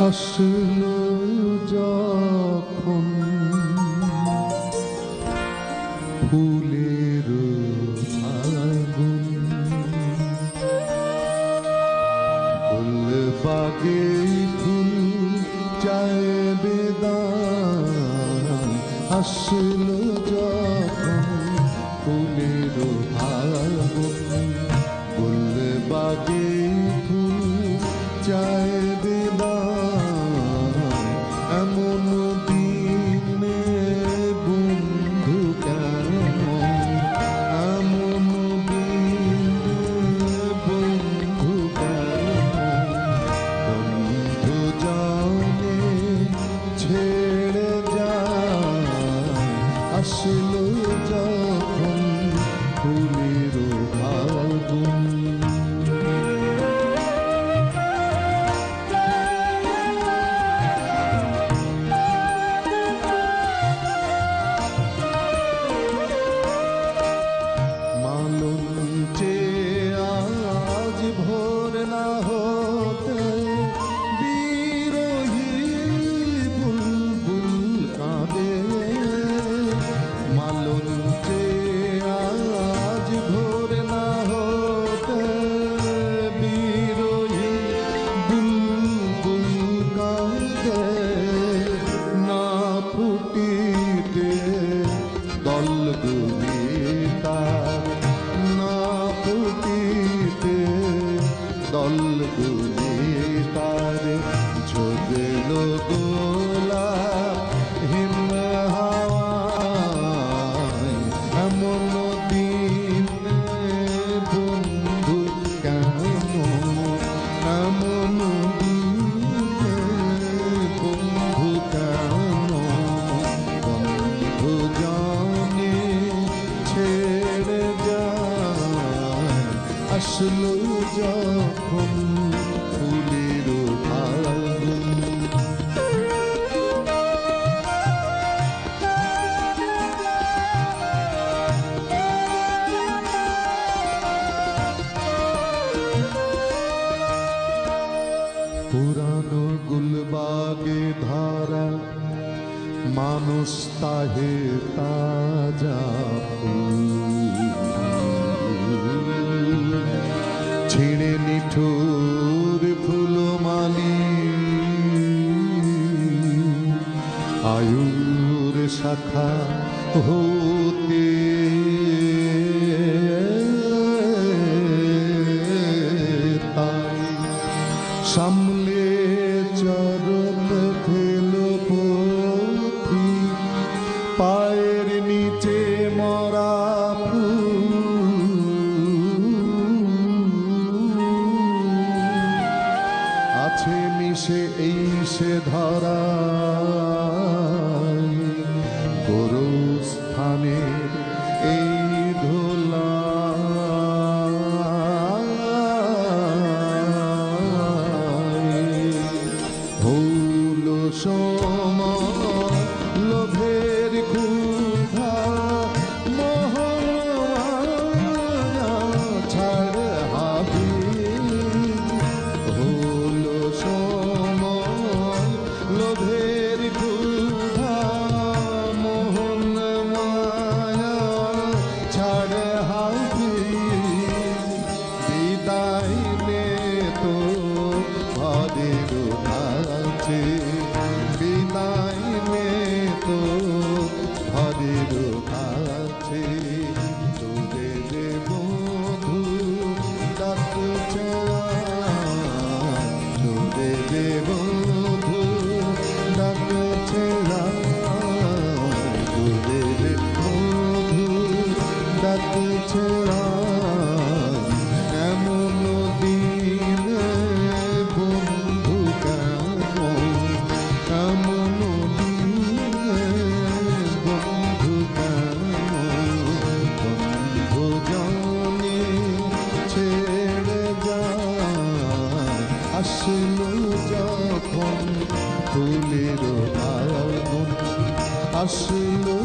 আসলো যখন ফুলের আগুন, ফুল বাগে ফুল চায় বেদান। আসলো যখন ফুলের আগুন, ফুল বাগে ফুল চায় বেদান। এমন দিনে বন্ধু কেমন, এমন দিনে বন্ধু কেমন, বন্ধু জানে ছেড়ে যায়। আসলো যখন ফুলের আগুন, ভোর না হতে বিরহী বুলবুল কাঁদে। মালঞ্চে আজ ভোর না হতে বিরহী বুলবুল কাঁদে। না ফুটিতে দলগুলি তার, না ফুটিতে দলগুলি তার। ঝরল গোলাপ হিম হাওয়ায়। এমন দিনে বন্ধু কেমন, এমন দিনে বন্ধু কেমন, বন্ধু জানে ছেড়ে যায়। আসলো যখন ফুলের আগুন, পুরানো গুলবাগে ধরা মানুষ তাহে তাজা ফুল। ছিঁড়ে নিঠুর ফুলমালি আয়ুর শাখা হতে। তাই সামলে চরণ খেল পথি, পায়ের নিচে মরা আছে মিশে এই সে ধরায়। গোরস্থানের এই ধোলা হল সময় লোভের ক্ষুধা মোহমায়া ছাড় হাবি। হল সময় লোভের ক্ষুধা মোহমায়া ছাড় হাবি। বিদায় নে তো ভাদের কাছে, বিদায় নে তো ভাদের কাছে। তোরে যে বধু ডাকছে, তোরে যে বধু ডাকছে, তোরে যে বধু ডাকছে। এমন দিনে বন্ধু কেমন, এমন দিনে বন্ধু কেমন, বন্ধু জানে ছেড়ে যায়। আসলো যখন ফুলের আগুন, আসলো